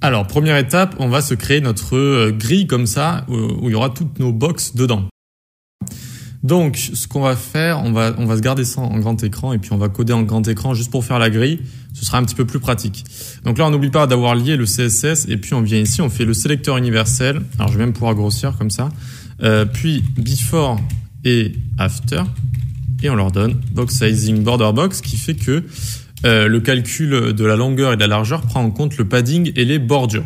Alors, première étape, on va se créer notre grille comme ça, où il y aura toutes nos box dedans. Donc, ce qu'on va faire, on va se garder ça en grand écran et puis on va coder en grand écran juste pour faire la grille. Ce sera un petit peu plus pratique. Donc là, on n'oublie pas d'avoir lié le CSS et puis on vient ici, on fait le sélecteur universel. Alors, je vais même pouvoir grossir comme ça. Puis, before et after. Et on leur donne box sizing border box qui fait que le calcul de la longueur et de la largeur prend en compte le padding et les bordures.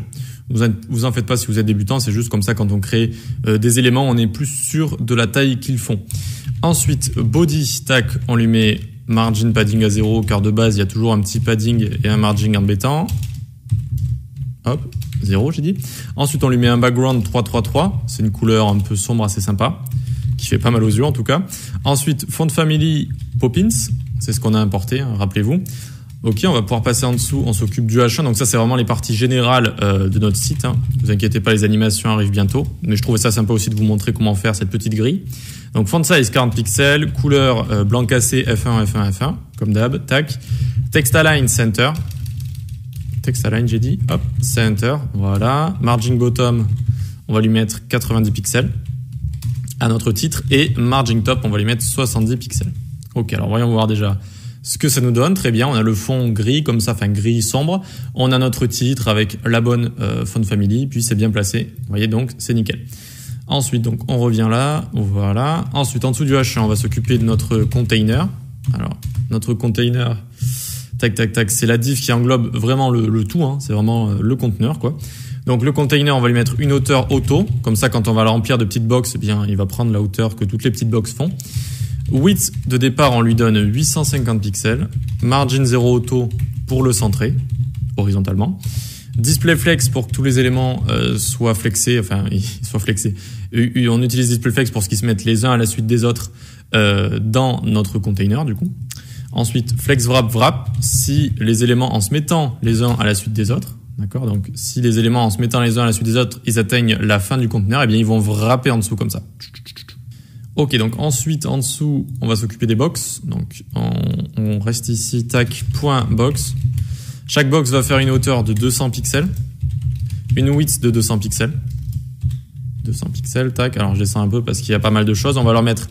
Vous en faites pas si vous êtes débutant, c'est juste comme ça quand on crée des éléments, on est plus sûr de la taille qu'ils font. Ensuite, body, tac, on lui met margin padding à 0, car de base, il y a toujours un petit padding et un margin embêtant. Hop, 0, j'ai dit. Ensuite, on lui met un background 333, c'est une couleur un peu sombre, assez sympa, qui fait pas mal aux yeux en tout cas. Ensuite, font family Poppins, c'est ce qu'on a importé, hein, rappelez-vous. Ok, on va pouvoir passer en dessous, on s'occupe du H1, donc ça c'est vraiment les parties générales de notre site. Hein. Ne vous inquiétez pas, les animations arrivent bientôt, mais je trouvais ça sympa aussi de vous montrer comment faire cette petite grille. Donc font size 40 pixels, couleur blanc cassé F1, F1, F1, comme d'hab, tac. Text align center, text align j'ai dit, hop, center, voilà. Margin bottom, on va lui mettre 90 pixels à notre titre, et margin top, on va lui mettre 70 pixels. Ok, alors voyons voir déjà ce que ça nous donne. Très bien, on a le fond gris comme ça, enfin gris sombre. On a notre titre avec la bonne font family, puis c'est bien placé. Vous voyez, donc c'est nickel. Ensuite, donc on revient là, voilà. Ensuite, en dessous du H1, on va s'occuper de notre container. Alors, notre container, tac, tac, tac, c'est la div qui englobe vraiment le tout, hein. C'est vraiment le conteneur, quoi. Donc le container, on va lui mettre une hauteur auto. Comme ça, quand on va le remplir de petites boxes, eh bien, il va prendre la hauteur que toutes les petites boxes font. Width de départ, on lui donne 850 pixels. Margin 0 auto pour le centrer, horizontalement. Display flex pour que tous les éléments soient flexés, enfin, ils soient flexés. On utilise display flex pour ce qui se mettent les uns à la suite des autres dans notre container, du coup. Ensuite, flex wrap, si les éléments en se mettant les uns à la suite des autres, d'accord? Donc, si les éléments en se mettant les uns à la suite des autres, ils atteignent la fin du conteneur, eh bien, ils vont wrapper en dessous comme ça. Ok, donc ensuite, en dessous, on va s'occuper des box. Donc, on reste ici, tac, point box. Chaque box va faire une hauteur de 200 pixels. Une width de 200 pixels. 200 pixels, tac. Alors, je descends un peu parce qu'il y a pas mal de choses. On va leur mettre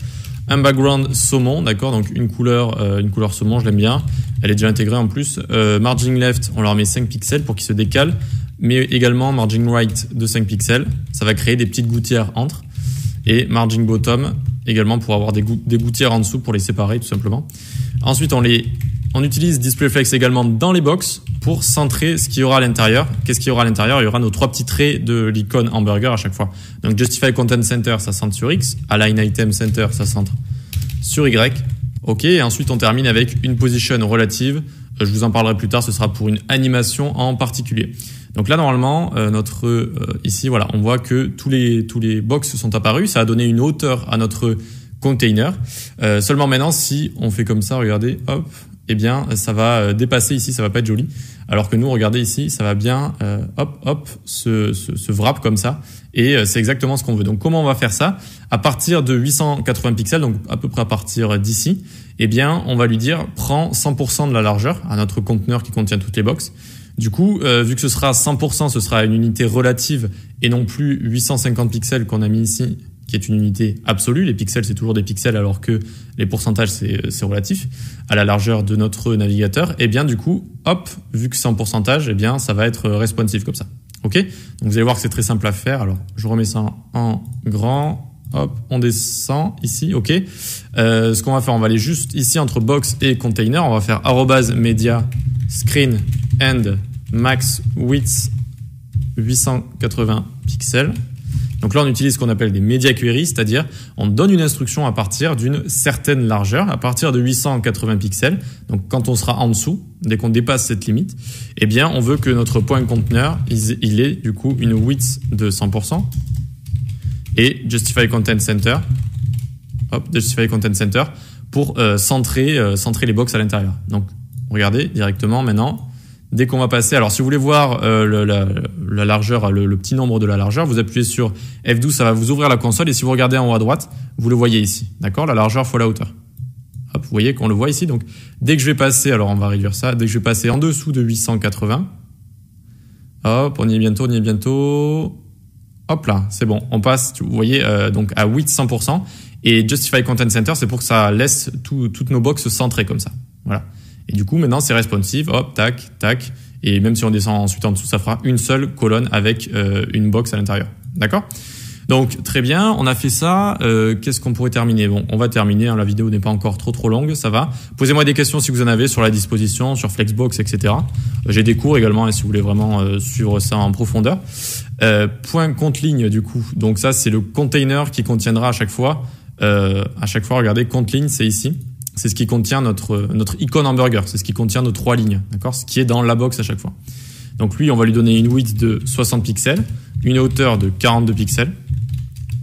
un background saumon, d'accord? Donc, une couleur saumon, je l'aime bien. Elle est déjà intégrée en plus. Margin left, on leur met 5 pixels pour qu'ils se décalent. Mais également, margin right de 5 pixels. Ça va créer des petites gouttières entre. Et margin bottom également pour avoir des gouttières en dessous pour les séparer tout simplement. Ensuite, on utilise DisplayFlex également dans les box pour centrer ce qu'il y aura à l'intérieur. Qu'est-ce qu'il y aura à l'intérieur? Il y aura nos 3 petits traits de l'icône hamburger à chaque fois. Donc Justify Content Center, ça centre sur X. Align Item Center, ça centre sur Y. Ok, et ensuite on termine avec une position relative. Je vous en parlerai plus tard, ce sera pour une animation en particulier. Donc là, normalement, ici, voilà, on voit que tous les box sont apparus. Ça a donné une hauteur à notre container. Seulement maintenant, si on fait comme ça, regardez, hop, eh bien, ça va dépasser ici, ça va pas être joli. Alors que nous, regardez ici, ça va bien, se wrap comme ça. Et c'est exactement ce qu'on veut. Donc, comment on va faire ça? À partir de 880 pixels, donc à peu près à partir d'ici, eh bien, on va lui dire, prends 100% de la largeur à notre conteneur qui contient toutes les boxes. Du coup, vu que ce sera 100%, ce sera une unité relative et non plus 850 pixels qu'on a mis ici, qui est une unité absolue. Les pixels, c'est toujours des pixels alors que les pourcentages, c'est relatif à la largeur de notre navigateur. Et bien, du coup, hop, vu que c'est en pourcentage, eh bien, ça va être responsive comme ça. OK? Donc, vous allez voir que c'est très simple à faire. Alors, je remets ça en grand. Hop, on descend ici. OK? Ce qu'on va faire, on va aller juste ici entre box et container. On va faire @media screen and max width 880 pixels. Donc là, on utilise ce qu'on appelle des media queries, c'est-à-dire on donne une instruction à partir d'une certaine largeur, à partir de 880 pixels. Donc quand on sera en dessous, dès qu'on dépasse cette limite, eh bien, on veut que notre point conteneur, il ait du coup une width de 100% et Justify Content Center. Hop, Justify Content Center pour centrer les box à l'intérieur. Donc regardez directement maintenant. Dès qu'on va passer, alors si vous voulez voir la largeur, le petit nombre de la largeur, vous appuyez sur F12, ça va vous ouvrir la console et si vous regardez en haut à droite, vous le voyez ici, d'accord? La largeur fois la hauteur. Hop, vous voyez qu'on le voit ici. Donc dès que je vais passer, alors on va réduire ça, dès que je vais passer en dessous de 880, Hop, on y est bientôt, on y est bientôt. Hop là, c'est bon. On passe, vous voyez, donc à width 100%. Et Justify Content Center, c'est pour que ça laisse toutes nos box centrées comme ça. Voilà. Et du coup, maintenant, c'est responsive. Hop, tac, tac. Et même si on descend ensuite en dessous, ça fera une seule colonne avec une box à l'intérieur. D'accord ? Donc, très bien. On a fait ça. Qu'est-ce qu'on pourrait terminer ? Bon, on va terminer. Hein, la vidéo n'est pas encore trop longue. Ça va. Posez-moi des questions si vous en avez sur la disposition, sur Flexbox, etc. J'ai des cours également hein, si vous voulez vraiment suivre ça en profondeur. Point compte ligne, du coup. Donc, ça, c'est le container qui contiendra à chaque fois, regardez, compte ligne, c'est ici. C'est ce qui contient notre icône hamburger. C'est ce qui contient nos 3 lignes. D'accord ? Ce qui est dans la box à chaque fois. Donc, lui, on va lui donner une width de 60 pixels, une hauteur de 42 pixels.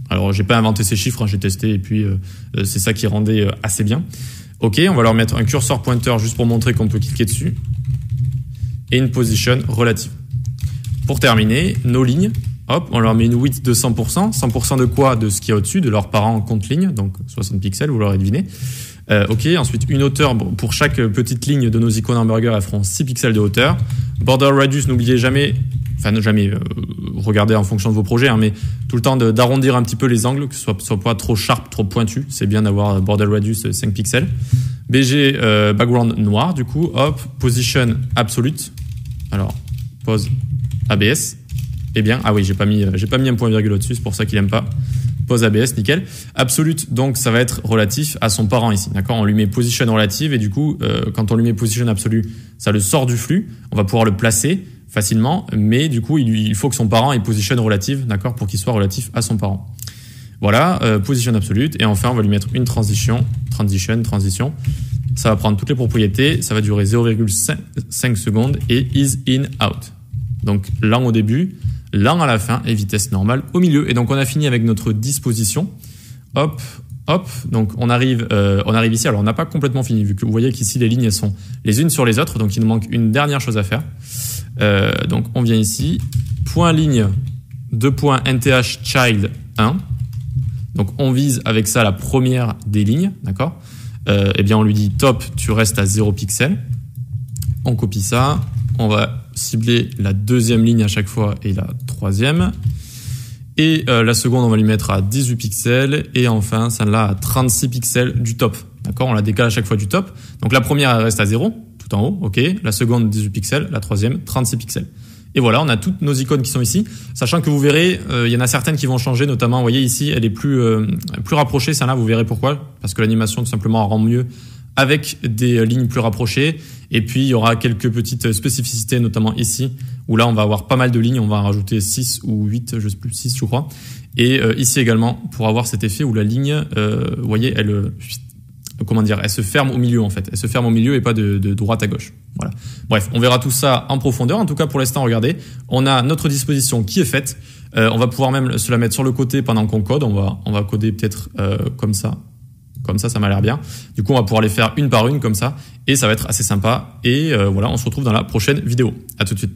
Alors, j'ai pas inventé ces chiffres, hein, j'ai testé et puis c'est ça qui rendait assez bien. Ok, on va leur mettre un curseur pointeur juste pour montrer qu'on peut cliquer dessus. Et une position relative. Pour terminer, nos lignes, hop, on leur met une width de 100%. 100% de quoi ? De ce qu'il y a au-dessus, de leurs parents compte ligne, donc 60 pixels, vous l'aurez deviné. Ok, ensuite une hauteur, bon, pour chaque petite ligne de nos icônes hamburger, elles feront 6 pixels de hauteur. Border radius, n'oubliez jamais, regardez en fonction de vos projets, hein, mais tout le temps d'arrondir un petit peu les angles, que ce soit pas trop sharp, trop pointu. C'est bien d'avoir border radius 5 pixels. BG, background noir, du coup, hop, position absolute. Alors, pose ABS. Eh bien, ah oui, j'ai pas mis un point virgule au-dessus, c'est pour ça qu'il aime pas. Pose ABS, nickel. Absolute, donc ça va être relatif à son parent ici, d'accord ? On lui met position relative et du coup, quand on lui met position absolue, ça le sort du flux. On va pouvoir le placer facilement, mais du coup, il faut que son parent ait position relative, d'accord ? Pour qu'il soit relatif à son parent. Voilà, position absolute. Et enfin, on va lui mettre une transition. Ça va prendre toutes les propriétés. Ça va durer 0,5 secondes et is in out. Donc, lent au début, lent à la fin et vitesse normale au milieu. Et donc, on a fini avec notre disposition. Hop, hop. Donc, on arrive ici. Alors, on n'a pas complètement fini vu que vous voyez qu'ici, les lignes elles sont les unes sur les autres. Donc, il nous manque une dernière chose à faire. Donc, on vient ici. Point ligne, 2 points NTH child 1. Donc, on vise avec ça la première des lignes. D'accord ? Eh bien, on lui dit top, tu restes à 0 pixels. On copie ça. On va cibler la deuxième ligne à chaque fois et la troisième. Et la seconde, on va lui mettre à 18 pixels. Et enfin, celle-là à 36 pixels du top. D'accord ? On la décale à chaque fois du top. Donc la première, elle reste à 0, tout en haut. OK. La seconde, 18 pixels. La troisième, 36 pixels. Et voilà, on a toutes nos icônes qui sont ici. Sachant que vous verrez, il y en a certaines qui vont changer. Notamment, vous voyez ici, elle est plus rapprochée. Celle-là, vous verrez pourquoi. Parce que l'animation, tout simplement, rend mieux avec des lignes plus rapprochées. Et puis, il y aura quelques petites spécificités, notamment ici, où là, on va avoir pas mal de lignes. On va en rajouter 6 ou 8, je sais plus, 6, je crois. Et ici également, pour avoir cet effet où la ligne, vous voyez, elle se ferme au milieu, en fait. Elle se ferme au milieu et pas de droite à gauche. Voilà. Bref, on verra tout ça en profondeur. En tout cas, pour l'instant, regardez. On a notre disposition qui est faite. On va pouvoir même se la mettre sur le côté pendant qu'on code. On va coder peut-être comme ça. Comme ça m'a l'air bien. Du coup, on va pouvoir les faire une par une comme ça. Et ça va être assez sympa. Et voilà, on se retrouve dans la prochaine vidéo. À tout de suite.